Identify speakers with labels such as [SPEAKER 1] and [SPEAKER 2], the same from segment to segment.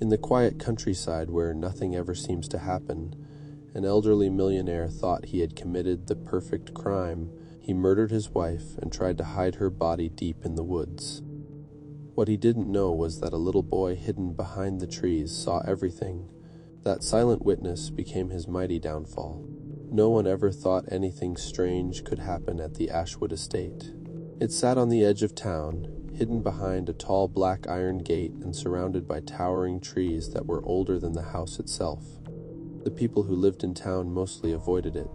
[SPEAKER 1] In the quiet countryside where nothing ever seems to happen, an elderly millionaire thought he had committed the perfect crime. He murdered his wife and tried to hide her body deep in the woods. What he didn't know was that a little boy hidden behind the trees saw everything. That silent witness became his mighty downfall. No one ever thought anything strange could happen at the Ashwood estate. It sat on the edge of town, hidden behind a tall black iron gate and surrounded by towering trees that were older than the house itself. The people who lived in town mostly avoided it,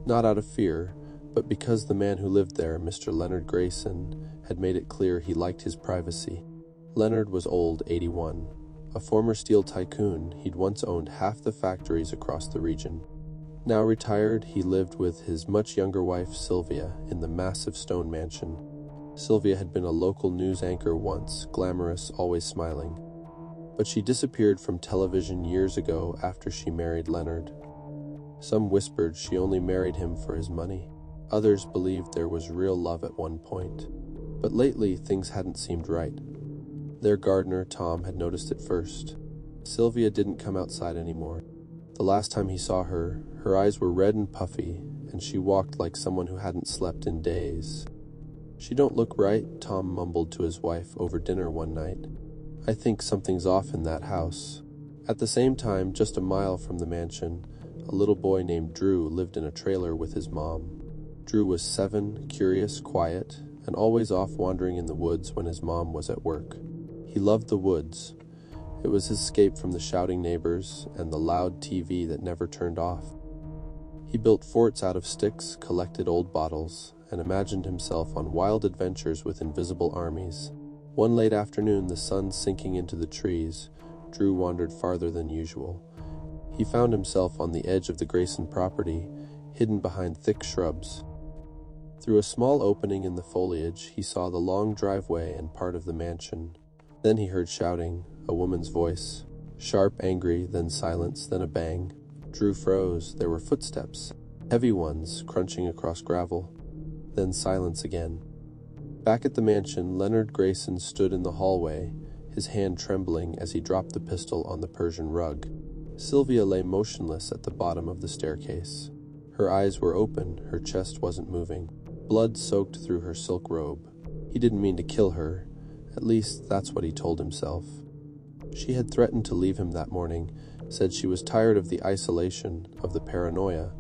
[SPEAKER 1] not out of fear, but because the man who lived there, Mr. Leonard Grayson, had made it clear he liked his privacy. Leonard was old, 81. A former steel tycoon, he'd once owned half the factories across the region. Now retired, he lived with his much younger wife, Sylvia, in the massive stone mansion. Sylvia had been a local news anchor once, glamorous, always smiling. But she disappeared from television years ago after she married Leonard. Some whispered she only married him for his money. Others believed there was real love at one point. But lately, things hadn't seemed right. Their gardener, Tom, had noticed it first. Sylvia didn't come outside anymore. The last time he saw her, her eyes were red and puffy, and she walked like someone who hadn't slept in days. "She don't look right," Tom mumbled to his wife over dinner one night. "I think something's off in that house." At the same time, just a mile from the mansion, a little boy named Drew lived in a trailer with his mom. Drew was 7, curious, quiet, and always off wandering in the woods when his mom was at work. He loved the woods. It was his escape from the shouting neighbors and the loud TV that never turned off. He built forts out of sticks, collected old bottles, and imagined himself on wild adventures with invisible armies. One late afternoon, the sun sinking into the trees, Drew wandered farther than usual. He found himself on the edge of the Grayson property, hidden behind thick shrubs. Through a small opening in the foliage, he saw the long driveway and part of the mansion. Then he heard shouting, a woman's voice. Sharp, angry, then silence, then a bang. Drew froze. There were footsteps, heavy ones, crunching across gravel. Then silence again. Back at the mansion, Leonard Grayson stood in the hallway, his hand trembling as he dropped the pistol on the Persian rug. Sylvia lay motionless at the bottom of the staircase. Her eyes were open, her chest wasn't moving. Blood soaked through her silk robe. He didn't mean to kill her. At least, that's what he told himself. She had threatened to leave him that morning, said she was tired of the isolation, of the paranoia,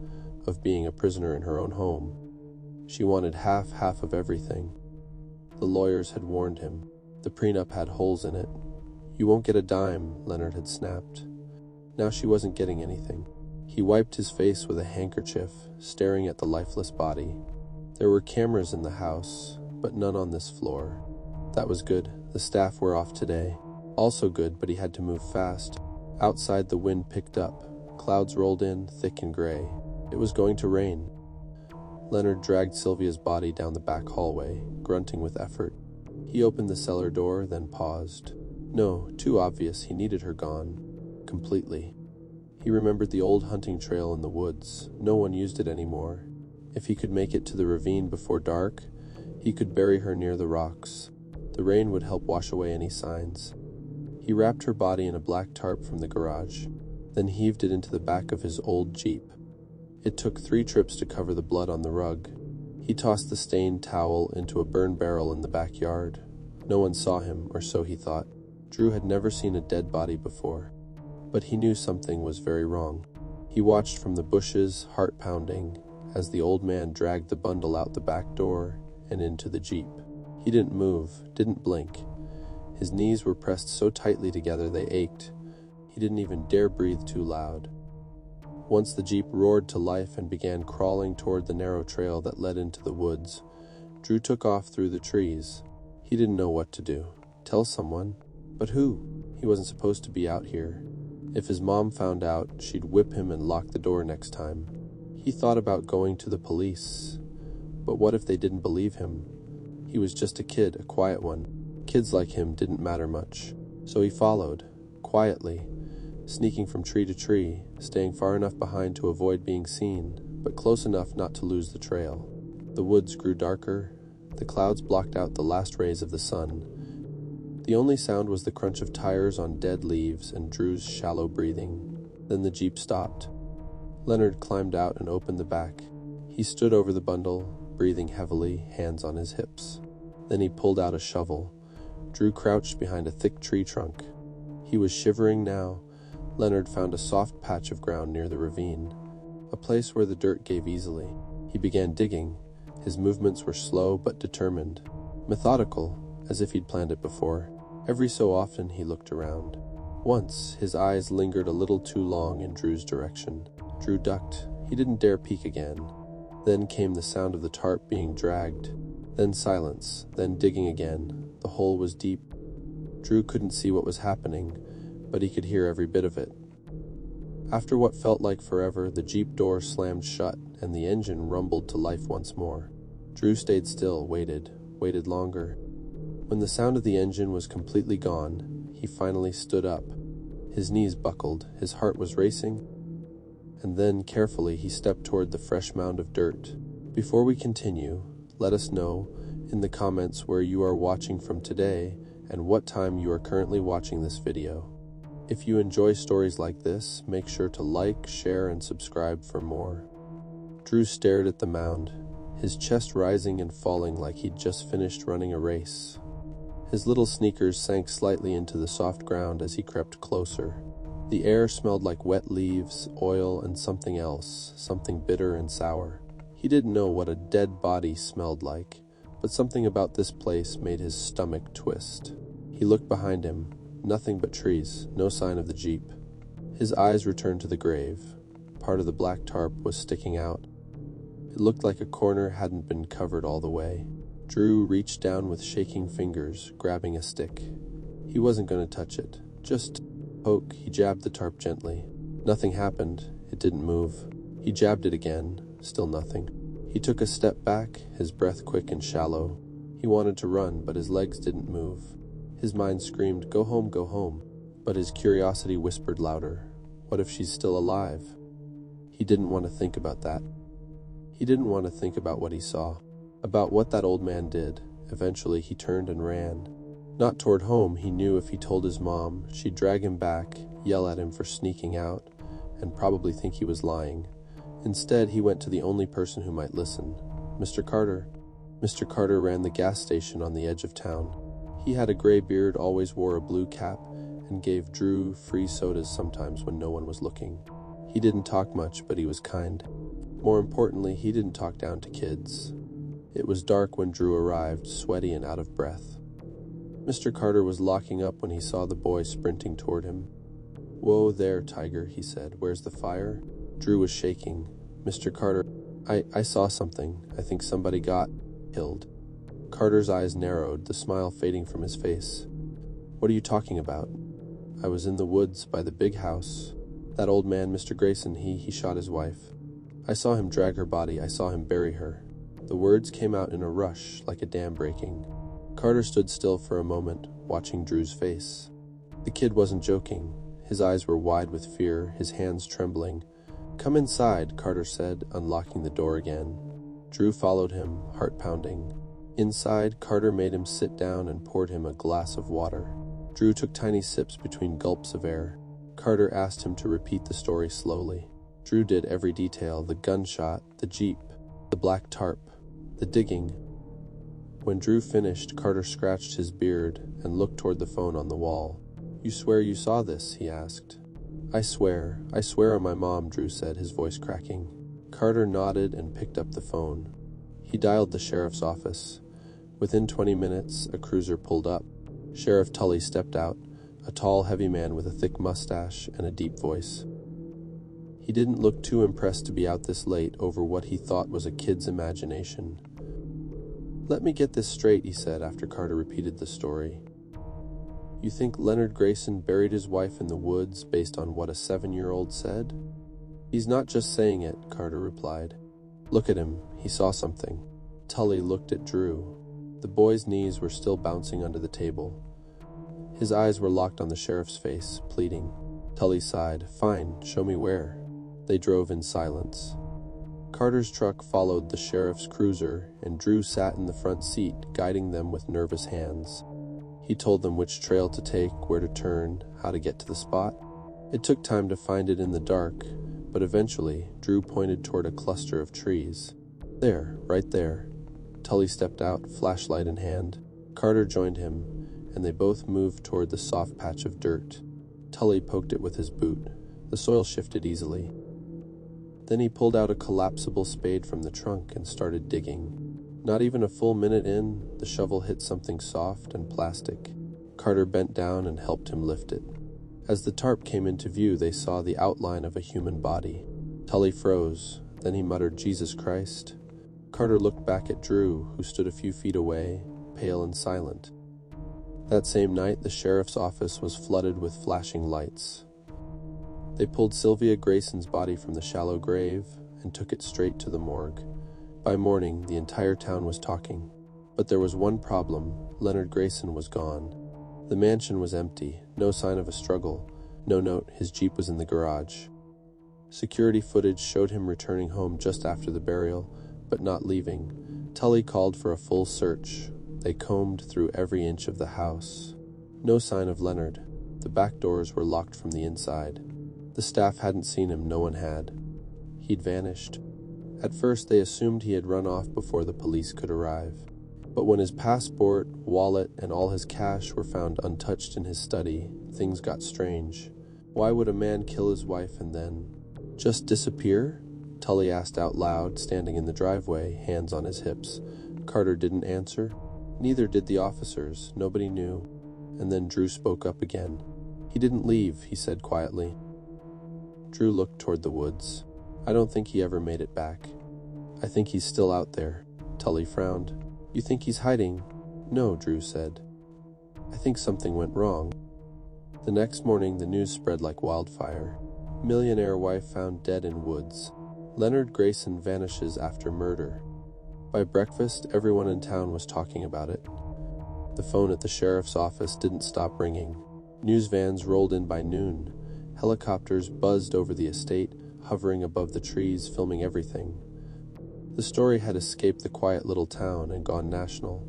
[SPEAKER 1] of being a prisoner in her own home. She wanted half of everything. The lawyers had warned him. The prenup had holes in it. "You won't get a dime," Leonard had snapped. Now she wasn't getting anything. He wiped his face with a handkerchief, staring at the lifeless body. There were cameras in the house, but none on this floor. That was good. The staff were off today. Also good, but he had to move fast. Outside, the wind picked up. Clouds rolled in, thick and gray. It was going to rain. Leonard dragged Sylvia's body down the back hallway, grunting with effort. He opened the cellar door, then paused. No, too obvious. He needed her gone. Completely. He remembered the old hunting trail in the woods. No one used it anymore. If he could make it to the ravine before dark, he could bury her near the rocks. The rain would help wash away any signs. He wrapped her body in a black tarp from the garage, then heaved it into the back of his old Jeep. It took 3 trips to cover the blood on the rug. He tossed the stained towel into a burn barrel in the backyard. No one saw him, or so he thought. Drew had never seen a dead body before, but he knew something was very wrong. He watched from the bushes, heart pounding, as the old man dragged the bundle out the back door and into the Jeep. He didn't move, didn't blink. His knees were pressed so tightly together they ached. He didn't even dare breathe too loud. Once the Jeep roared to life and began crawling toward the narrow trail that led into the woods, Drew took off through the trees. He didn't know what to do. Tell someone? But who? He wasn't supposed to be out here. If his mom found out, she'd whip him and lock the door next time. He thought about going to the police. But what if they didn't believe him? He was just a kid, a quiet one. Kids like him didn't matter much. So he followed, quietly, sneaking from tree to tree, staying far enough behind to avoid being seen, but close enough not to lose the trail. The woods grew darker. The clouds blocked out the last rays of the sun. The only sound was the crunch of tires on dead leaves and Drew's shallow breathing. Then the Jeep stopped. Leonard climbed out and opened the back. He stood over the bundle, breathing heavily, hands on his hips. Then he pulled out a shovel. Drew crouched behind a thick tree trunk. He was shivering now. Leonard found a soft patch of ground near the ravine, a place where the dirt gave easily. He began digging. His movements were slow but determined, methodical, as if he'd planned it before. Every so often he looked around. Once, his eyes lingered a little too long in Drew's direction. Drew ducked. He didn't dare peek again. Then came the sound of the tarp being dragged. Then silence. Then digging again. The hole was deep. Drew couldn't see what was happening, but he could hear every bit of it. After what felt like forever, the Jeep door slammed shut and the engine rumbled to life once more. Drew stayed still, waited longer. When the sound of the engine was completely gone, he finally stood up. His knees buckled, his heart was racing, and then carefully he stepped toward the fresh mound of dirt. Before we continue, let us know in the comments where you are watching from today and what time you are currently watching this video. If you enjoy stories like this, make sure to like, share, and subscribe for more. Drew stared at the mound, his chest rising and falling like he'd just finished running a race. His little sneakers sank slightly into the soft ground as he crept closer. The air smelled like wet leaves, oil, and something else, something bitter and sour. He didn't know what a dead body smelled like, but something about this place made his stomach twist. He looked behind him. Nothing but trees, no sign of the Jeep. His eyes returned to the grave. Part of the black tarp was sticking out. It looked like a corner hadn't been covered all the way. Drew reached down with shaking fingers, grabbing a stick. He wasn't going to touch it. Just poke. He jabbed the tarp gently. Nothing happened. It didn't move. He jabbed it again. Still nothing. He took a step back, his breath quick and shallow. He wanted to run, but his legs didn't move. His mind screamed, "Go home, go home." But his curiosity whispered louder, "What if she's still alive?" He didn't want to think about that. He didn't want to think about what he saw, about what that old man did. Eventually, he turned and ran. Not toward home. He knew if he told his mom, she'd drag him back, yell at him for sneaking out, and probably think he was lying. Instead, he went to the only person who might listen, Mr. Carter. Mr. Carter ran the gas station on the edge of town. He had a gray beard, always wore a blue cap, and gave Drew free sodas sometimes when no one was looking. He didn't talk much, but he was kind. More importantly, he didn't talk down to kids. It was dark when Drew arrived, sweaty and out of breath. Mr. Carter was locking up when he saw the boy sprinting toward him. "Whoa there, Tiger," he said. "Where's the fire?" Drew was shaking. "Mr. Carter, I saw something. I think somebody got killed." Carter's eyes narrowed, the smile fading from his face. "What are you talking about?" "I was in the woods by the big house. That old man, Mr. Grayson, he shot his wife. I saw him drag her body. I saw him bury her." The words came out in a rush, like a dam breaking. Carter stood still for a moment, watching Drew's face. The kid wasn't joking. His eyes were wide with fear, his hands trembling. "Come inside," Carter said, unlocking the door again. Drew followed him, heart pounding. Inside, Carter made him sit down and poured him a glass of water. Drew took tiny sips between gulps of air. Carter asked him to repeat the story slowly. Drew did every detail: the gunshot, the Jeep, the black tarp, the digging. When Drew finished, Carter scratched his beard and looked toward the phone on the wall. "You swear you saw this?" he asked. I swear on my mom," Drew said, his voice cracking. Carter nodded and picked up the phone. He dialed the sheriff's office. Within 20 minutes, a cruiser pulled up. Sheriff Tully stepped out, a tall, heavy man with a thick mustache and a deep voice. He didn't look too impressed to be out this late over what he thought was a kid's imagination. "Let me get this straight," he said after Carter repeated the story. "You think Leonard Grayson buried his wife in the woods based on what a 7-year-old said?" "He's not just saying it," Carter replied. "Look at him. He saw something." Tully looked at Drew. The boy's knees were still bouncing under the table. His eyes were locked on the sheriff's face, pleading. Tully sighed. "Fine, show me where." They drove in silence. Carter's truck followed the sheriff's cruiser, and Drew sat in the front seat, guiding them with nervous hands. He told them which trail to take, where to turn, how to get to the spot. It took time to find it in the dark, but eventually, Drew pointed toward a cluster of trees. There, right there. Tully stepped out, flashlight in hand. Carter joined him, and they both moved toward the soft patch of dirt. Tully poked it with his boot. The soil shifted easily. Then he pulled out a collapsible spade from the trunk and started digging. Not even a full minute in, the shovel hit something soft and plastic. Carter bent down and helped him lift it. As the tarp came into view, they saw the outline of a human body. Tully froze. Then he muttered, "Jesus Christ." Carter looked back at Drew, who stood a few feet away, pale and silent. That same night, the sheriff's office was flooded with flashing lights. They pulled Sylvia Grayson's body from the shallow grave and took it straight to the morgue. By morning, the entire town was talking. But there was one problem. Leonard Grayson was gone. The mansion was empty, no sign of a struggle. No note, his Jeep was in the garage. Security footage showed him returning home just after the burial, but not leaving. Tully called for a full search. They combed through every inch of the house. No sign of Leonard. The back doors were locked from the inside. The staff hadn't seen him, no one had. He'd vanished. At first, they assumed he had run off before the police could arrive. But when his passport, wallet, and all his cash were found untouched in his study, things got strange. Why would a man kill his wife and then just disappear? Tully asked out loud, standing in the driveway, hands on his hips. Carter didn't answer. Neither did the officers. Nobody knew. And then Drew spoke up again. "He didn't leave," he said quietly. Drew looked toward the woods. "I don't think he ever made it back. I think he's still out there." Tully frowned. "You think he's hiding?" "No," Drew said. "I think something went wrong." The next morning, the news spread like wildfire. Millionaire wife found dead in woods. Leonard Grayson vanishes after murder. By breakfast, everyone in town was talking about it. The phone at the sheriff's office didn't stop ringing. News vans rolled in by noon. Helicopters buzzed over the estate, hovering above the trees, filming everything. The story had escaped the quiet little town and gone national.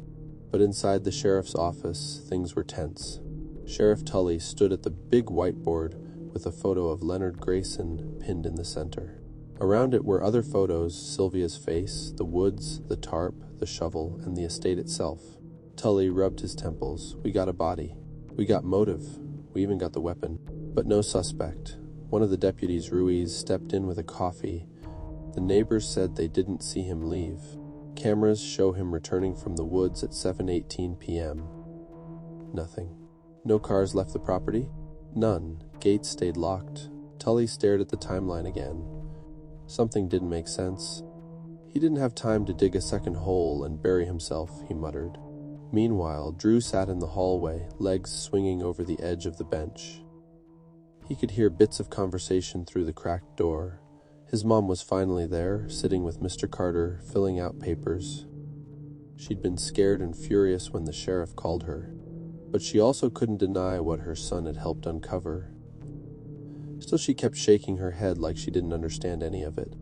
[SPEAKER 1] But inside the sheriff's office, things were tense. Sheriff Tully stood at the big whiteboard with a photo of Leonard Grayson pinned in the center. Around it were other photos, Sylvia's face, the woods, the tarp, the shovel, and the estate itself. Tully rubbed his temples. "We got a body. We got motive. We even got the weapon. But no suspect." One of the deputies, Ruiz, stepped in with a coffee. The neighbors said they didn't see him leave. Cameras show him returning from the woods at 7:18 p.m. Nothing. No cars left the property? None. Gates stayed locked. Tully stared at the timeline again. Something didn't make sense. He didn't have time to dig a second hole and bury himself, he muttered. Meanwhile, Drew sat in the hallway, legs swinging over the edge of the bench. He could hear bits of conversation through the cracked door. His mom was finally there, sitting with Mr. Carter, filling out papers. She'd been scared and furious when the sheriff called her, but she also couldn't deny what her son had helped uncover. Still, she kept shaking her head like she didn't understand any of it.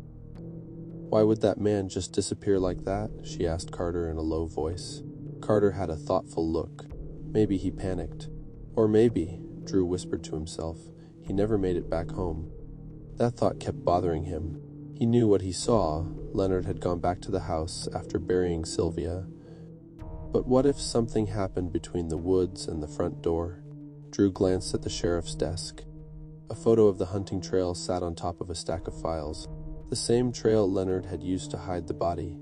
[SPEAKER 1] "Why would that man just disappear like that?" she asked Carter in a low voice. Carter had a thoughtful look. Maybe he panicked. Or maybe, Drew whispered to himself, he never made it back home. That thought kept bothering him. He knew what he saw. Leonard had gone back to the house after burying Sylvia. But what if something happened between the woods and the front door? Drew glanced at the sheriff's desk. A photo of the hunting trail sat on top of a stack of files. The same trail Leonard had used to hide the body.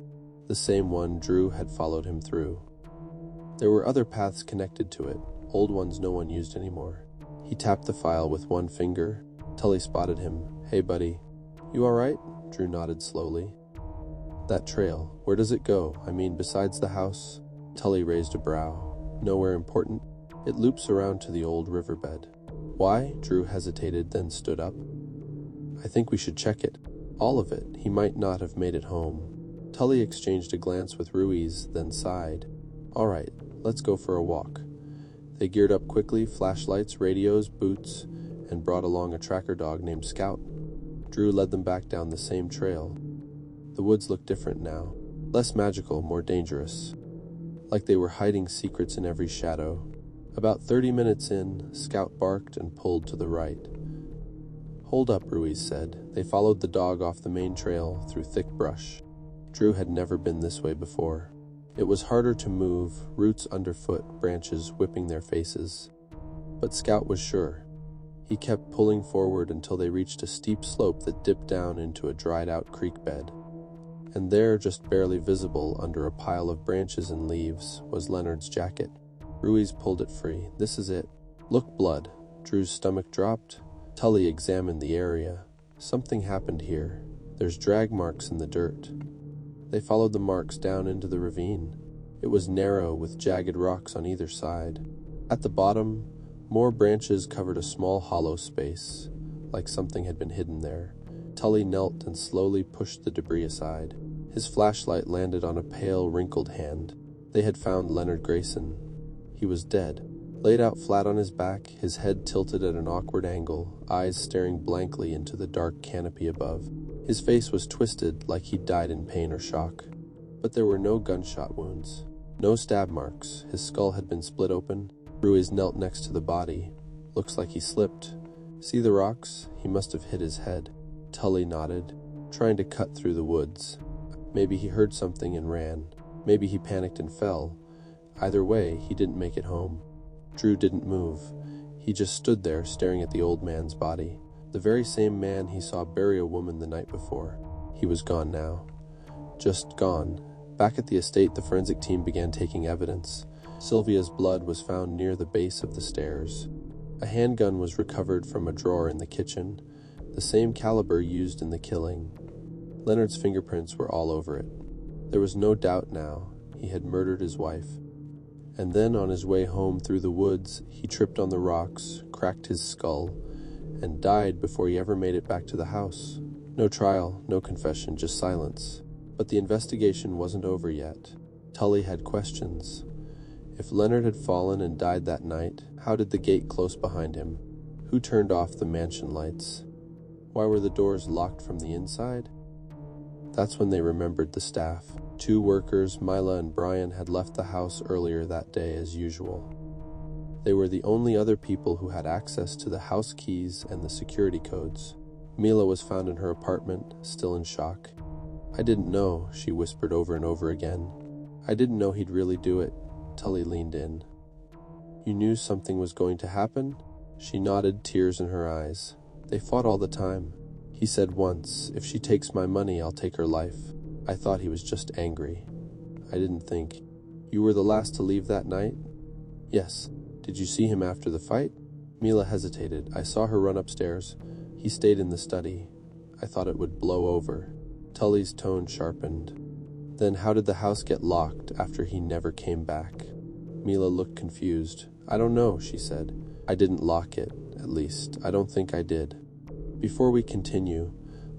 [SPEAKER 1] The same one Drew had followed him through. There were other paths connected to it, old ones no one used anymore. He tapped the file with one finger. Tully spotted him. "Hey, buddy. You all right?" Drew nodded slowly. "That trail, where does it go? I mean, besides the house?" Tully raised a brow. "Nowhere important. It loops around to the old riverbed." "Why?" Drew hesitated, then stood up. "I think we should check it. All of it. He might not have made it home." Tully exchanged a glance with Ruiz, then sighed. "All right, let's go for a walk." They geared up quickly, flashlights, radios, boots, and brought along a tracker dog named Scout. Drew led them back down the same trail. The woods looked different now. Less magical, more dangerous. Like they were hiding secrets in every shadow. About 30 minutes in, Scout barked and pulled to the right. "Hold up," Ruiz said. They followed the dog off the main trail through thick brush. Drew had never been this way before. It was harder to move, roots underfoot, branches whipping their faces. But Scout was sure. He kept pulling forward until they reached a steep slope that dipped down into a dried-out creek bed. And there, just barely visible under a pile of branches and leaves, was Leonard's jacket. Ruiz pulled it free. "This is it." "Look, blood." Drew's stomach dropped. Tully examined the area. Something happened here. There's drag marks in the dirt. They followed the marks down into the ravine. It was narrow with jagged rocks on either side. At the bottom, more branches covered a small hollow space, like something had been hidden there. Tully knelt and slowly pushed the debris aside. His flashlight landed on a pale, wrinkled hand. They had found Leonard Grayson. He was dead, laid out flat on his back, his head tilted at an awkward angle, eyes staring blankly into the dark canopy above. His face was twisted like he'd died in pain or shock. But there were no gunshot wounds, no stab marks. His skull had been split open. Ruiz knelt next to the body. "Looks like he slipped. See the rocks? He must have hit his head." Tully nodded, trying to cut through the woods. Maybe he heard something and ran. Maybe he panicked and fell. Either way, he didn't make it home. Drew didn't move. He just stood there staring at the old man's body. The very same man he saw bury a woman the night before. He was gone now. Just gone. Back at the estate, the forensic team began taking evidence. Sylvia's blood was found near the base of the stairs. A handgun was recovered from a drawer in the kitchen, the same caliber used in the killing. Leonard's fingerprints were all over it. There was no doubt now. He had murdered his wife. And then on his way home through the woods, he tripped on the rocks, cracked his skull, and died before he ever made it back to the house. No trial, no confession, just silence. But the investigation wasn't over yet. Tully had questions. If Leonard had fallen and died that night, how did the gate close behind him? Who turned off the mansion lights? Why were the doors locked from the inside? That's when they remembered the staff. 2 workers, Mila and Brian, had left the house earlier that day as usual. They were the only other people who had access to the house keys and the security codes. Mila was found in her apartment, still in shock. "I didn't know," she whispered over and over again. "I didn't know he'd really do it." Tully leaned in. "You knew something was going to happen?" She nodded, tears in her eyes. "They fought all the time. He said once, 'If she takes my money, I'll take her life.' I thought he was just angry. I didn't think." "You were the last to leave that night?" "Yes." "Did you see him after the fight?" Mila hesitated. "I saw her run upstairs. He stayed in the study. I thought it would blow over." Tully's tone sharpened. "Then how did the house get locked after he never came back?" Mila looked confused. "I don't know," she said. "I didn't lock it, at least. I don't think I did." Before we continue,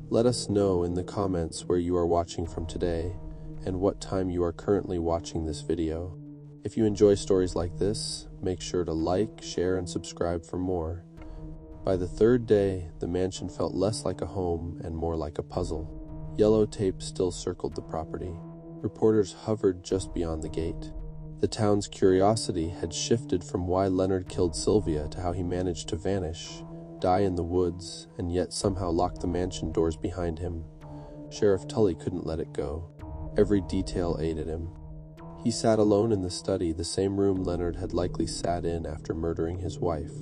[SPEAKER 1] let us know in the comments where you are watching from today and what time you are currently watching this video. If you enjoy stories like this, make sure to like, share, and subscribe for more. By the 3rd day, the mansion felt less like a home and more like a puzzle. Yellow tape still circled the property. Reporters hovered just beyond the gate. The town's curiosity had shifted from why Leonard killed Sylvia to how he managed to vanish, die in the woods, and yet somehow lock the mansion doors behind him. Sheriff Tully couldn't let it go. Every detail ate at him. He sat alone in the study, the same room Leonard had likely sat in after murdering his wife.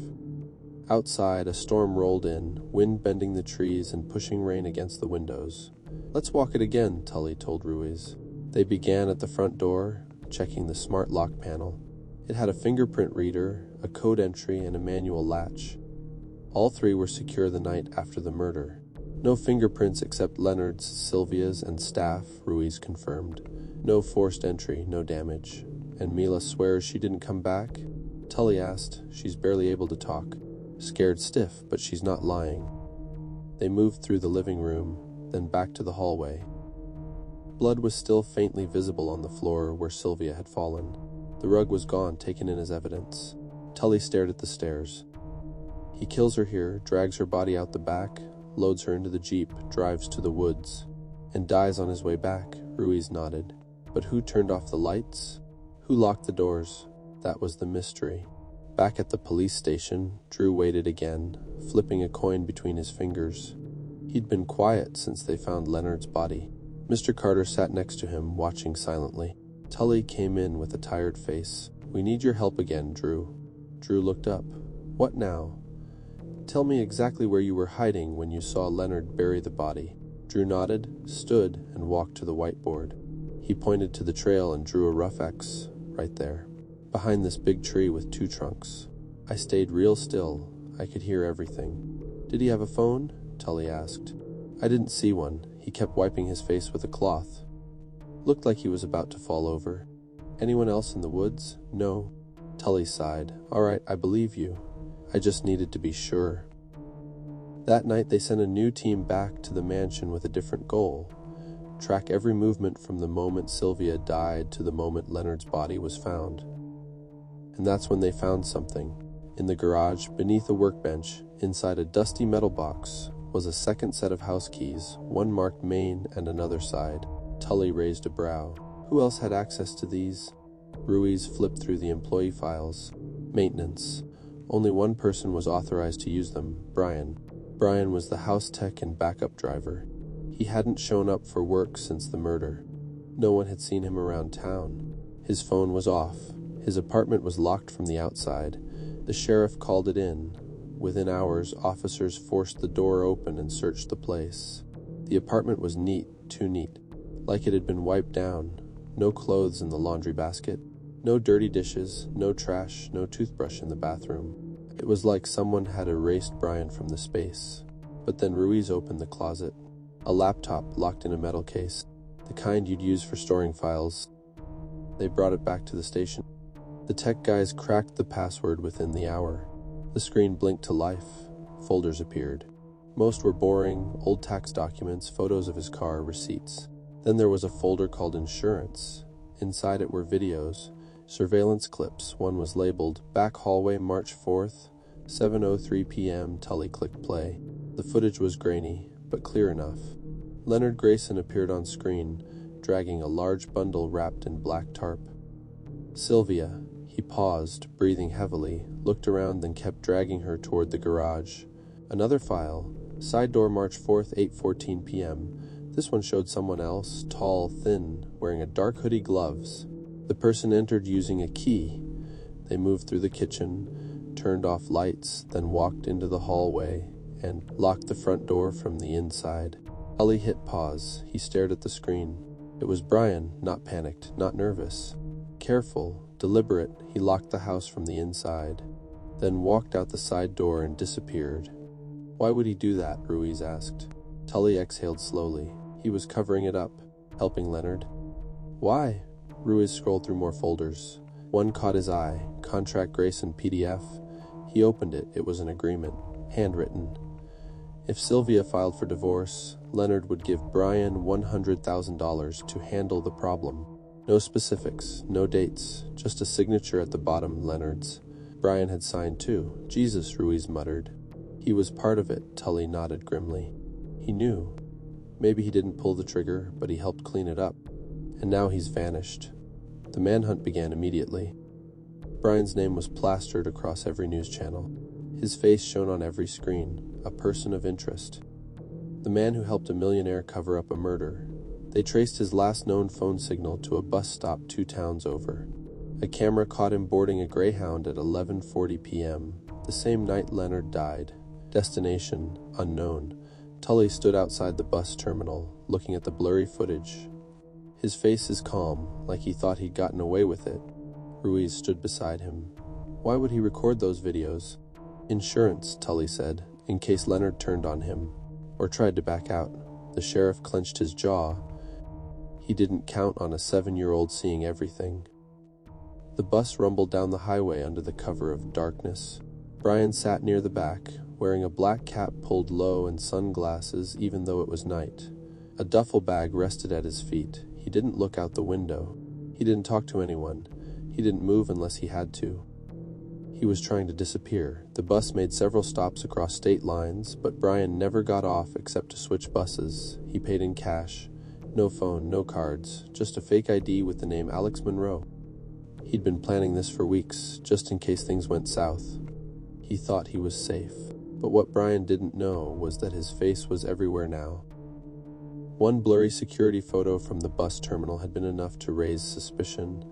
[SPEAKER 1] Outside, a storm rolled in, wind bending the trees and pushing rain against the windows. "Let's walk it again," Tully told Ruiz. They began at the front door, checking the smart lock panel. It had a fingerprint reader, a code entry, and a manual latch. All 3 were secure the night after the murder. No fingerprints except Leonard's, Sylvia's, and staff, Ruiz confirmed. No forced entry, no damage. "And Mila swears she didn't come back?" Tully asked. "She's barely able to talk. Scared stiff, but she's not lying." They moved through the living room, then back to the hallway. Blood was still faintly visible on the floor where Sylvia had fallen. The rug was gone, taken in as evidence. Tully stared at the stairs. "He kills her here, drags her body out the back, loads her into the Jeep, drives to the woods, and dies on his way back," Ruiz nodded. "But who turned off the lights? Who locked the doors?" That was the mystery. Back at the police station, Drew waited again, flipping a coin between his fingers. He'd been quiet since they found Leonard's body. Mr. Carter sat next to him, watching silently. Tully came in with a tired face. "We need your help again, Drew." Drew looked up. "What now?" "Tell me exactly where you were hiding when you saw Leonard bury the body." Drew nodded, stood, and walked to the whiteboard. He pointed to the trail and drew a rough X right there, behind this big tree with 2 trunks. "I stayed real still. I could hear everything." "Did he have a phone?" Tully asked. "I didn't see one. He kept wiping his face with a cloth. Looked like he was about to fall over." "Anyone else in the woods?" "No." Tully sighed. "All right, I believe you. I just needed to be sure." That night they sent a new team back to the mansion with a different goal: track every movement from the moment Sylvia died to the moment Leonard's body was found. And that's when they found something. In the garage, beneath a workbench, inside a dusty metal box, was a second set of house keys, one marked main and another side. Tully raised a brow. Who else had access to these? Ruiz flipped through the employee files. Maintenance. Only one person was authorized to use them, Brian. Brian was the house tech and backup driver. He hadn't shown up for work since the murder. No one had seen him around town. His phone was off. His apartment was locked from the outside. The sheriff called it in. Within hours, officers forced the door open and searched the place. The apartment was neat, too neat, like it had been wiped down. No clothes in the laundry basket, no dirty dishes, no trash, no toothbrush in the bathroom. It was like someone had erased Brian from the space. But then Ruiz opened the closet. A laptop locked in a metal case, the kind you'd use for storing files. They brought it back to the station. The tech guys cracked the password within the hour. The screen blinked to life. Folders appeared. Most were boring, old tax documents, photos of his car, receipts. Then there was a folder called Insurance. Inside it were videos, surveillance clips. One was labeled, "Back Hallway, March 4th, 7:03 p.m. Tully clicked play. The footage was grainy, but clear enough. Leonard Grayson appeared on screen, dragging a large bundle wrapped in black tarp. Sylvia. He paused, breathing heavily, looked around, then kept dragging her toward the garage. Another file. Side door, March 4th, 8:14 p.m. This one showed someone else, tall, thin, wearing a dark hoodie, gloves. The person entered using a key. They moved through the kitchen, turned off lights, then walked into the hallway and locked the front door from the inside. Tully hit pause. He stared at the screen. It was Brian, not panicked, not nervous. Careful, deliberate, he locked the house from the inside, then walked out the side door and disappeared. Why would he do that? Ruiz asked. Tully exhaled slowly. He was covering it up, helping Leonard. Why? Ruiz scrolled through more folders. One caught his eye, Contract Grayson PDF. He opened it. It was an agreement, handwritten. If Sylvia filed for divorce, Leonard would give Brian $100,000 to handle the problem. No specifics, no dates, just a signature at the bottom, Leonard's. Brian had signed too. Jesus, Ruiz muttered. He was part of it, Tully nodded grimly. He knew. Maybe he didn't pull the trigger, but he helped clean it up. And now he's vanished. The manhunt began immediately. Brian's name was plastered across every news channel. His face shone on every screen, a person of interest. The man who helped a millionaire cover up a murder. They traced his last known phone signal to a bus stop 2 towns over. A camera caught him boarding a Greyhound at 11:40 p.m., the same night Leonard died. Destination, unknown. Tully stood outside the bus terminal, looking at the blurry footage. His face is calm, like he thought he'd gotten away with it. Ruiz stood beside him. Why would he record those videos? Insurance, Tully said, in case Leonard turned on him, or tried to back out. The sheriff clenched his jaw. He didn't count on a 7-year-old seeing everything. The bus rumbled down the highway under the cover of darkness. Brian sat near the back, wearing a black cap pulled low and sunglasses even though it was night. A duffel bag rested at his feet. He didn't look out the window. He didn't talk to anyone. He didn't move unless he had to. He was trying to disappear. The bus made several stops across state lines, but Brian never got off except to switch buses. He paid in cash. No phone, no cards, just a fake ID with the name Alex Monroe. He'd been planning this for weeks, just in case things went south. He thought he was safe, but what Brian didn't know was that his face was everywhere now. One blurry security photo from the bus terminal had been enough to raise suspicion,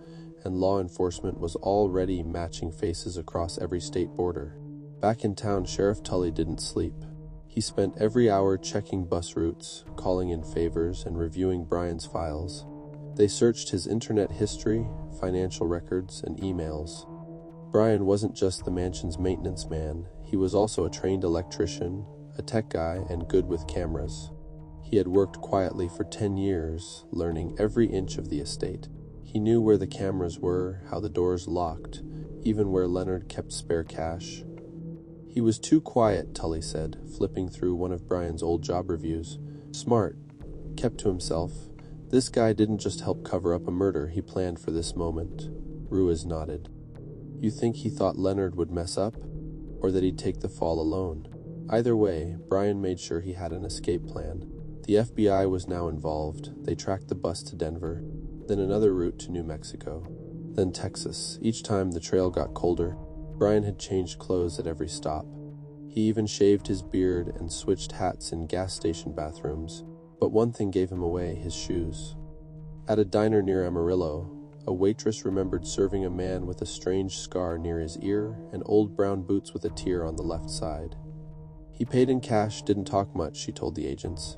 [SPEAKER 1] and law enforcement was already matching faces across every state border. Back in town, Sheriff Tully didn't sleep. He spent every hour checking bus routes, calling in favors, and reviewing Brian's files. They searched his internet history, financial records, and emails. Brian wasn't just the mansion's maintenance man, he was also a trained electrician, a tech guy, and good with cameras. He had worked quietly for 10 years, learning every inch of the estate. He knew where the cameras were, how the doors locked, even where Leonard kept spare cash. He was too quiet, Tully said, flipping through one of Brian's old job reviews. Smart, kept to himself. This guy didn't just help cover up a murder, he planned for this moment. Ruiz nodded. You think he thought Leonard would mess up? Or that he'd take the fall alone? Either way, Brian made sure he had an escape plan. The FBI was now involved. They tracked the bus to Denver, then another route to New Mexico, then Texas. Each time the trail got colder, Brian had changed clothes at every stop. He even shaved his beard and switched hats in gas station bathrooms. But one thing gave him away, his shoes. At a diner near Amarillo, a waitress remembered serving a man with a strange scar near his ear and old brown boots with a tear on the left side. He paid in cash, didn't talk much, she told the agents.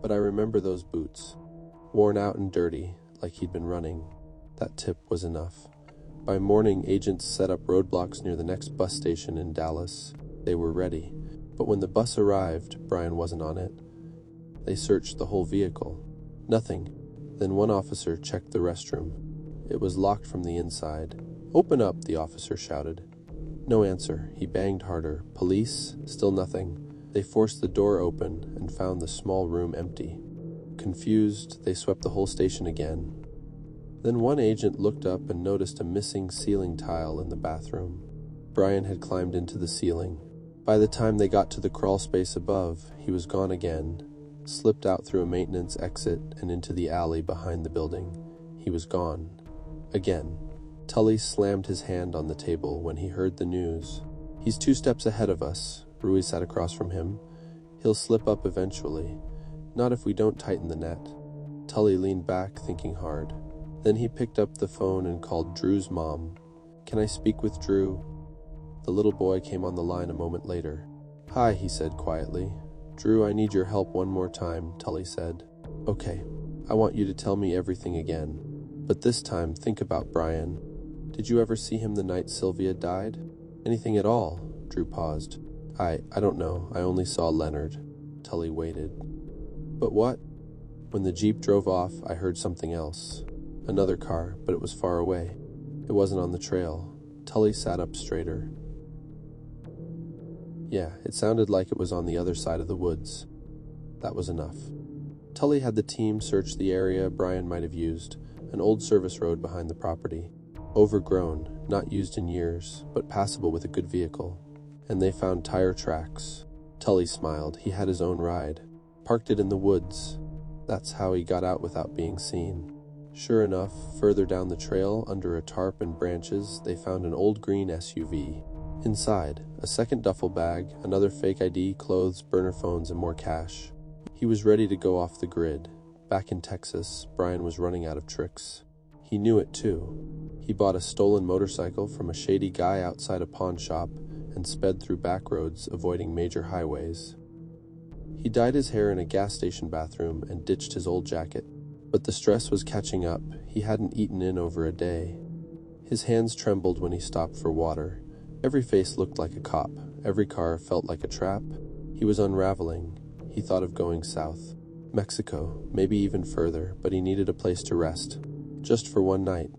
[SPEAKER 1] But I remember those boots, worn out and dirty, like he'd been running. That tip was enough. By morning, agents set up roadblocks near the next bus station in Dallas. They were ready. But when the bus arrived, Brian wasn't on it. They searched the whole vehicle. Nothing. Then one officer checked the restroom. It was locked from the inside. Open up, the officer shouted. No answer. He banged harder. Police? Still nothing. They forced the door open and found the small room empty. Confused, they swept the whole station again. Then one agent looked up and noticed a missing ceiling tile in the bathroom. Brian had climbed into the ceiling. By the time they got to the crawl space above, he was gone again, slipped out through a maintenance exit and into the alley behind the building. He was gone. Again. Tully slammed his hand on the table when he heard the news. He's 2 steps ahead of us. Ruiz sat across from him. He'll slip up eventually. Not if we don't tighten the net. Tully leaned back, thinking hard. Then he picked up the phone and called Drew's mom. Can I speak with Drew? The little boy came on the line a moment later. Hi, he said quietly. Drew, I need your help one more time, Tully said. Okay, I want you to tell me everything again. But this time, think about Brian. Did you ever see him the night Sylvia died? Anything at all? Drew paused. I don't know. I only saw Leonard. Tully waited. But what? When the Jeep drove off, I heard something else. Another car, but it was far away. It wasn't on the trail. Tully sat up straighter. Yeah, it sounded like it was on the other side of the woods. That was enough. Tully had the team search the area Brian might have used, an old service road behind the property. Overgrown, not used in years, but passable with a good vehicle. And they found tire tracks. Tully smiled. He had his own ride. Parked it in the woods. That's how he got out without being seen. Sure enough, further down the trail, under a tarp and branches, they found an old green SUV. Inside, a second duffel bag, another fake ID, clothes, burner phones, and more cash. He was ready to go off the grid. Back in Texas, Brian was running out of tricks. He knew it too. He bought a stolen motorcycle from a shady guy outside a pawn shop and sped through back roads, avoiding major highways. He dyed his hair in a gas station bathroom and ditched his old jacket. But the stress was catching up. He hadn't eaten in over a day. His hands trembled when he stopped for water. Every face looked like a cop. Every car felt like a trap. He was unraveling. He thought of going south. Mexico, maybe even further, but he needed a place to rest. Just for one night.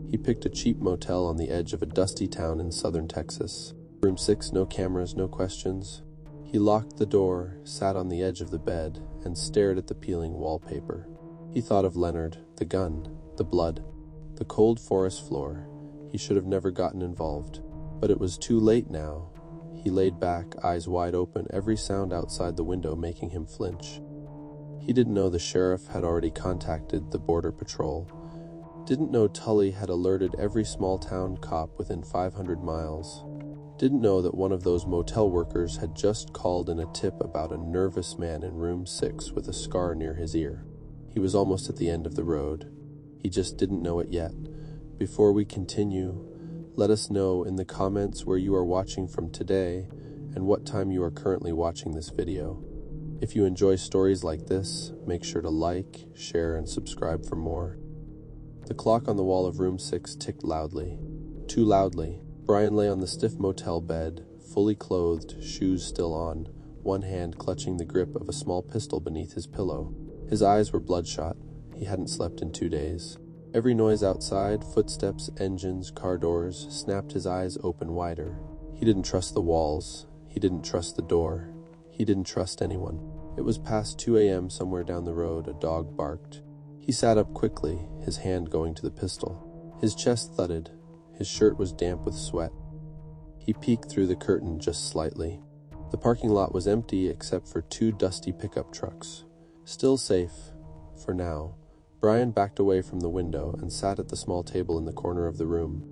[SPEAKER 1] He picked a cheap motel on the edge of a dusty town in southern Texas. Room 6, no cameras, no questions. He locked the door, sat on the edge of the bed, and stared at the peeling wallpaper. He thought of Leonard, the gun, the blood, the cold forest floor. He should have never gotten involved. But it was too late now. He laid back, eyes wide open, every sound outside the window making him flinch. He didn't know the sheriff had already contacted the border patrol. Didn't know Tully had alerted every small-town cop within 500 miles. Didn't know that one of those motel workers had just called in a tip about a nervous man in room 6 with a scar near his ear. He was almost at the end of the road. He just didn't know it yet. Before we continue, let us know in the comments where you are watching from today and what time you are currently watching this video. If you enjoy stories like this, make sure to like, share, and subscribe for more. The clock on the wall of room 6 ticked loudly. Too loudly. Brian lay on the stiff motel bed, fully clothed, shoes still on, one hand clutching the grip of a small pistol beneath his pillow. His eyes were bloodshot. He hadn't slept in 2 days. Every noise outside, footsteps, engines, car doors, snapped his eyes open wider. He didn't trust the walls. He didn't trust the door. He didn't trust anyone. It was past 2 a.m. somewhere down the road. A dog barked. He sat up quickly, his hand going to the pistol. His chest thudded. His shirt was damp with sweat. He peeked through the curtain just slightly. The parking lot was empty except for 2 dusty pickup trucks. Still safe, for now. Brian backed away from the window and sat at the small table in the corner of the room.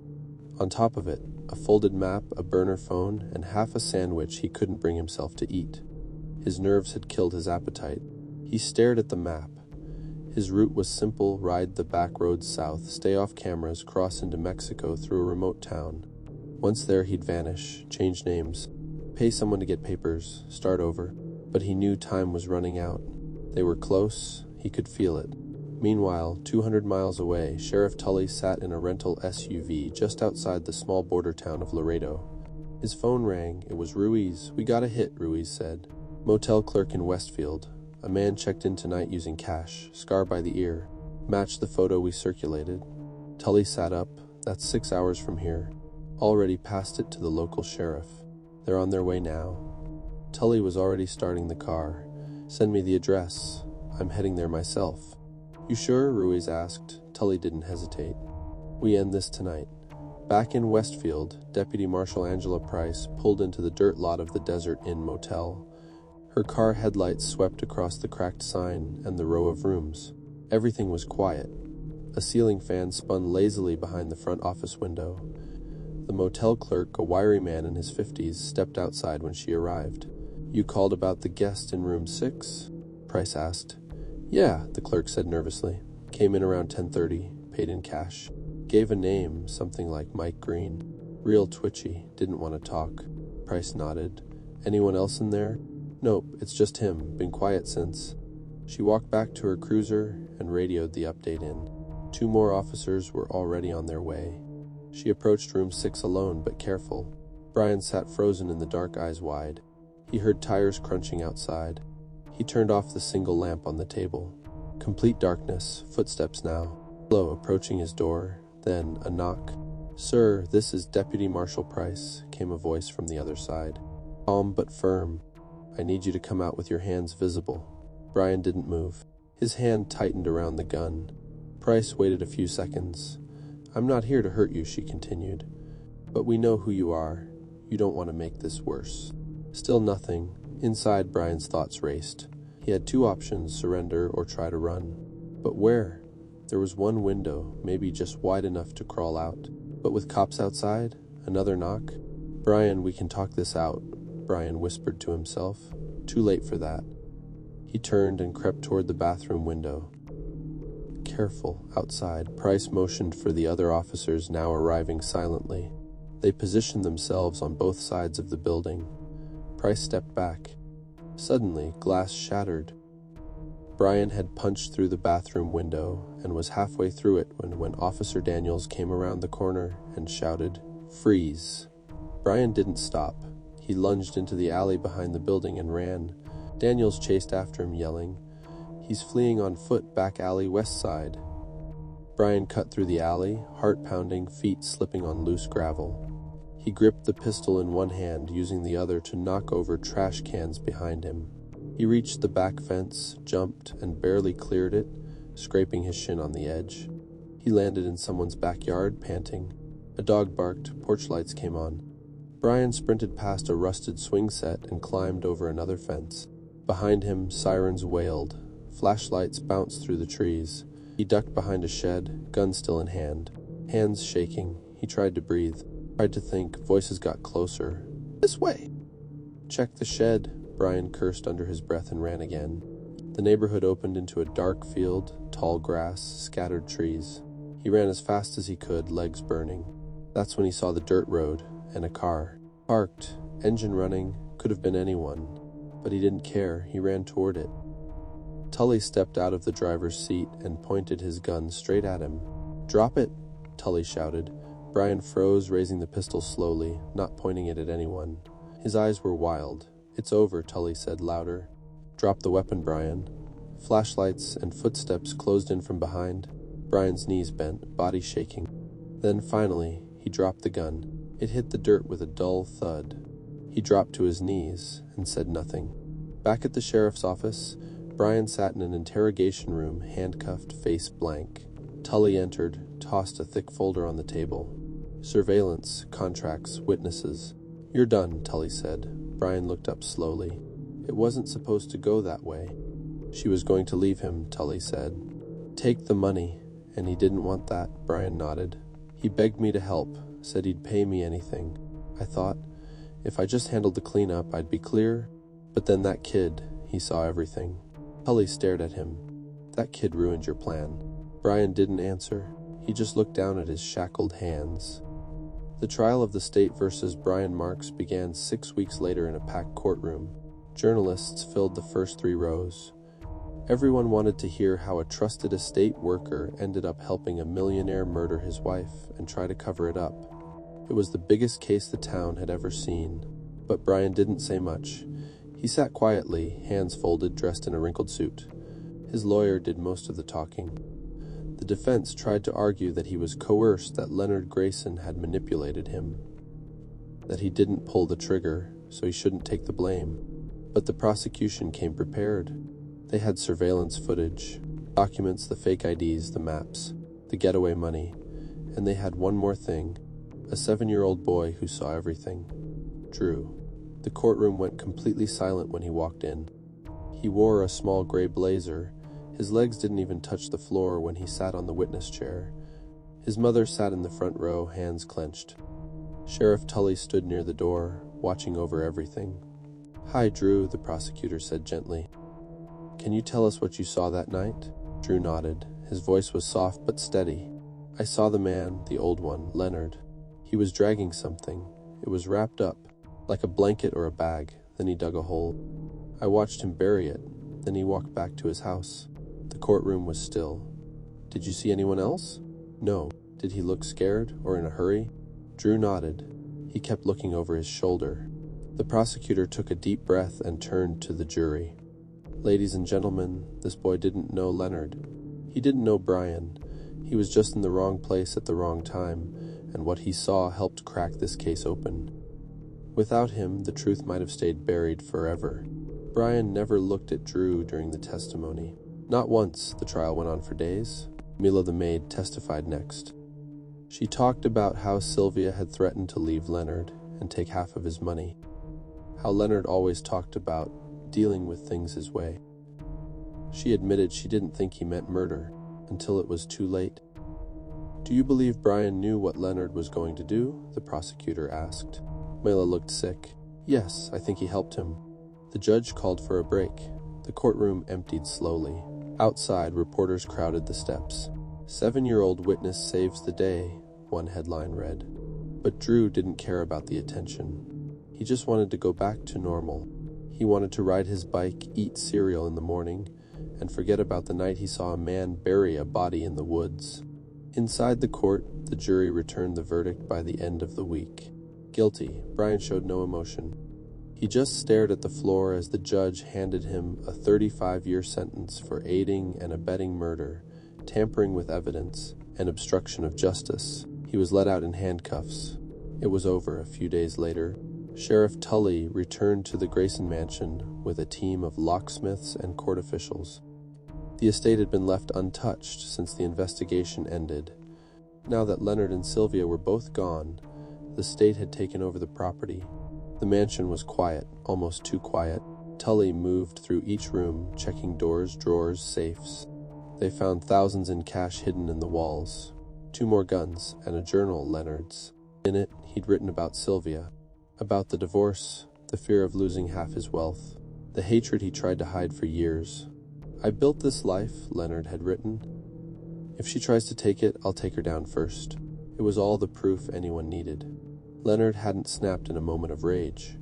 [SPEAKER 1] On top of it, a folded map, a burner phone, and half a sandwich he couldn't bring himself to eat. His nerves had killed his appetite. He stared at the map. His route was simple: ride the back roads south, stay off cameras, cross into Mexico through a remote town. Once there, he'd vanish, change names, pay someone to get papers, start over. But he knew time was running out. They were close. He could feel it. Meanwhile, 200 miles away, Sheriff Tully sat in a rental SUV just outside the small border town of Laredo. His phone rang. It was Ruiz. "We got a hit," Ruiz said. "Motel clerk in Westfield. A man checked in tonight using cash, scar by the ear. Matched the photo we circulated." Tully sat up. "That's 6 hours from here. Already passed it to the local sheriff. They're on their way now." Tully was already starting the car. "Send me the address. I'm heading there myself." "You sure?" Ruiz asked. Tully didn't hesitate. "We end this tonight." Back in Westfield, Deputy Marshal Angela Price pulled into the dirt lot of the Desert Inn Motel. Her car headlights swept across the cracked sign and the row of rooms. Everything was quiet. A ceiling fan spun lazily behind the front office window. The motel clerk, a wiry man in his 50s, stepped outside when she arrived. "You called about the guest in room 6? Price asked. "Yeah," the clerk said nervously. "Came in around 10:30, paid in cash. Gave a name, something like Mike Green. Real twitchy, didn't want to talk." Price nodded. "Anyone else in there?" "Nope, it's just him. Been quiet since." She walked back to her cruiser and radioed the update in. 2 more officers were already on their way. She approached room 6 alone, but careful. Brian sat frozen in the dark, eyes wide. He heard tires crunching outside. He turned off the single lamp on the table. Complete darkness, footsteps now. Slow approaching his door, then a knock. "Sir, this is Deputy Marshal Price," came a voice from the other side. Calm but firm. "I need you to come out with your hands visible." Brian didn't move. His hand tightened around the gun. Price waited a few seconds. "I'm not here to hurt you," she continued. "But we know who you are. You don't want to make this worse." Still nothing. Inside, Brian's thoughts raced. He had 2 options: surrender or try to run. But where? There was one window, maybe just wide enough to crawl out. But with cops outside? Another knock? "Brian, we can talk this out," Brian whispered to himself. Too late for that. He turned and crept toward the bathroom window. Careful, outside. Price motioned for the other officers, now arriving silently. They positioned themselves on both sides of the building. Price stepped back. Suddenly, glass shattered. Brian had punched through the bathroom window and was halfway through it when Officer Daniels came around the corner and shouted, "Freeze." Brian didn't stop. He lunged into the alley behind the building and ran. Daniels chased after him, yelling, "He's fleeing on foot, back alley, west side." Brian cut through the alley, heart pounding, feet slipping on loose gravel. He gripped the pistol in one hand, using the other to knock over trash cans behind him. He reached the back fence, jumped, and barely cleared it, scraping his shin on the edge. He landed in someone's backyard, panting. A dog barked, porch lights came on. Brian sprinted past a rusted swing set and climbed over another fence. Behind him, sirens wailed. Flashlights bounced through the trees. He ducked behind a shed, gun still in hand. Hands shaking, he tried to breathe, tried to think. Voices got closer. "This way!" "Check the shed," Brian cursed under his breath and ran again. The neighborhood opened into a dark field, tall grass, scattered trees. He ran as fast as he could, legs burning. That's when he saw the dirt road and a car. Parked, engine running, could have been anyone. But he didn't care, he ran toward it. Tully stepped out of the driver's seat and pointed his gun straight at him. "Drop it!" Tully shouted. Brian froze, raising the pistol slowly, not pointing it at anyone. His eyes were wild. "It's over," Tully said louder. "Drop the weapon, Brian." Flashlights and footsteps closed in from behind. Brian's knees bent, body shaking. Then finally, he dropped the gun. It hit the dirt with a dull thud. He dropped to his knees and said nothing. Back at the sheriff's office, Brian sat in an interrogation room, handcuffed, face blank. Tully entered, tossed a thick folder on the table. "Surveillance, contracts, witnesses." "You're done," Tully said. Brian looked up slowly. "It wasn't supposed to go that way." "She was going to leave him," Tully said. "Take the money." "And he didn't want that," Brian nodded. "He begged me to help, said he'd pay me anything. I thought, if I just handled the cleanup, I'd be clear. But then that kid, he saw everything." Tully stared at him. "That kid ruined your plan." Brian didn't answer. He just looked down at his shackled hands. The trial of the state versus Brian Marks began 6 weeks later in a packed courtroom. Journalists filled the first 3 rows. Everyone wanted to hear how a trusted estate worker ended up helping a millionaire murder his wife and try to cover it up. It was the biggest case the town had ever seen. But Brian didn't say much. He sat quietly, hands folded, dressed in a wrinkled suit. His lawyer did most of the talking. The defense tried to argue that he was coerced, that Leonard Grayson had manipulated him, that he didn't pull the trigger, so he shouldn't take the blame. But the prosecution came prepared. They had surveillance footage, documents, the fake IDs, the maps, the getaway money, and they had one more thing, a 7-year-old boy who saw everything. Drew. The courtroom went completely silent when he walked in. He wore a small gray blazer. His legs didn't even touch the floor when he sat on the witness chair. His mother sat in the front row, hands clenched. Sheriff Tully stood near the door, watching over everything. "Hi, Drew," the prosecutor said gently. "Can you tell us what you saw that night?" Drew nodded. His voice was soft but steady. "I saw the man, the old one, Leonard. He was dragging something. It was wrapped up, like a blanket or a bag. Then he dug a hole. I watched him bury it. Then he walked back to his house." The courtroom was still. "Did you see anyone else?" "No." "Did he look scared or in a hurry?" Drew nodded. He kept looking over his shoulder. The prosecutor took a deep breath and turned to the jury. "Ladies and gentlemen, this boy didn't know Leonard. He didn't know Brian. He was just in the wrong place at the wrong time, and what he saw helped crack this case open. Without him, the truth might have stayed buried forever." Brian never looked at Drew during the testimony. Not once. The trial went on for days. Mila the maid testified next. She talked about how Sylvia had threatened to leave Leonard and take half of his money. How Leonard always talked about dealing with things his way. She admitted she didn't think he meant murder until it was too late. "Do you believe Brian knew what Leonard was going to do?" the prosecutor asked. Mila looked sick. "Yes, I think he helped him." The judge called for a break. The courtroom emptied slowly. Outside, reporters crowded the steps. "7-year-old witness saves the day," one headline read. But Drew didn't care about the attention. He just wanted to go back to normal. He wanted to ride his bike, eat cereal in the morning, and forget about the night he saw a man bury a body in the woods. Inside the court, the jury returned the verdict by the end of the week. Guilty. Brian showed no emotion. He just stared at the floor as the judge handed him a 35-year sentence for aiding and abetting murder, tampering with evidence, and obstruction of justice. He was let out in handcuffs. It was over a few days later. Sheriff Tully returned to the Grayson mansion with a team of locksmiths and court officials. The estate had been left untouched since the investigation ended. Now that Leonard and Sylvia were both gone, the state had taken over the property. The mansion was quiet, almost too quiet. Tully moved through each room, checking doors, drawers, safes. They found thousands in cash hidden in the walls, 2 more guns, and a journal, Leonard's. In it, he'd written about Sylvia, about the divorce, the fear of losing half his wealth, the hatred he tried to hide for years. "I built this life," Leonard had written. "If she tries to take it, I'll take her down first." It was all the proof anyone needed. Leonard hadn't snapped in a moment of rage.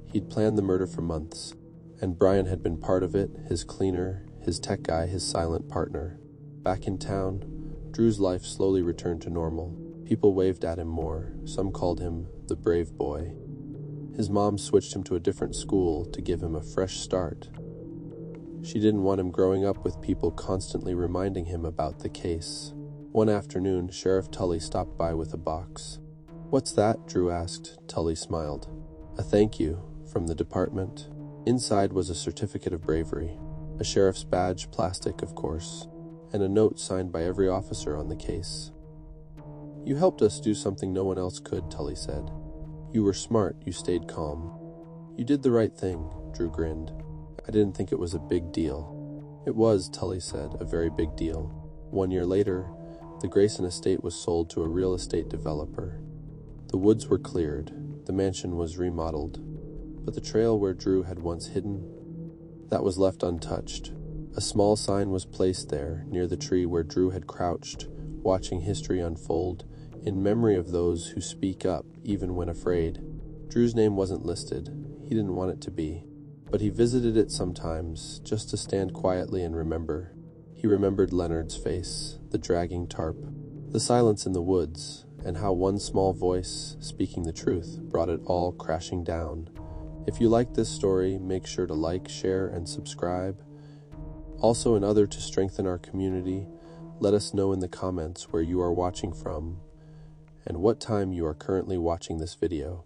[SPEAKER 1] He'd planned the murder for months, and Brian had been part of it, his cleaner, his tech guy, his silent partner. Back in town, Drew's life slowly returned to normal. People waved at him more. Some called him the brave boy. His mom switched him to a different school to give him a fresh start. She didn't want him growing up with people constantly reminding him about the case. One afternoon, Sheriff Tully stopped by with a box. "What's that?" Drew asked. Tully smiled. "A thank you from the department." Inside was a certificate of bravery, a sheriff's badge, plastic of course, and a note signed by every officer on the case. "You helped us do something no one else could," Tully said. "You were smart, you stayed calm. You did the right thing," Drew grinned. "I didn't think it was a big deal." "It was," Tully said, "a very big deal." 1 year later, the Grayson estate was sold to a real estate developer. The woods were cleared, the mansion was remodeled, but the trail where Drew had once hidden, that was left untouched. A small sign was placed there, near the tree where Drew had crouched, watching history unfold, in memory of those who speak up, even when afraid. Drew's name wasn't listed. He didn't want it to be. But he visited it sometimes, just to stand quietly and remember. He remembered Leonard's face, the dragging tarp, the silence in the woods, and how one small voice, speaking the truth, brought it all crashing down. If you like this story, make sure to like, share, and subscribe. Also, in order to strengthen our community, let us know in the comments where you are watching from and what time you are currently watching this video.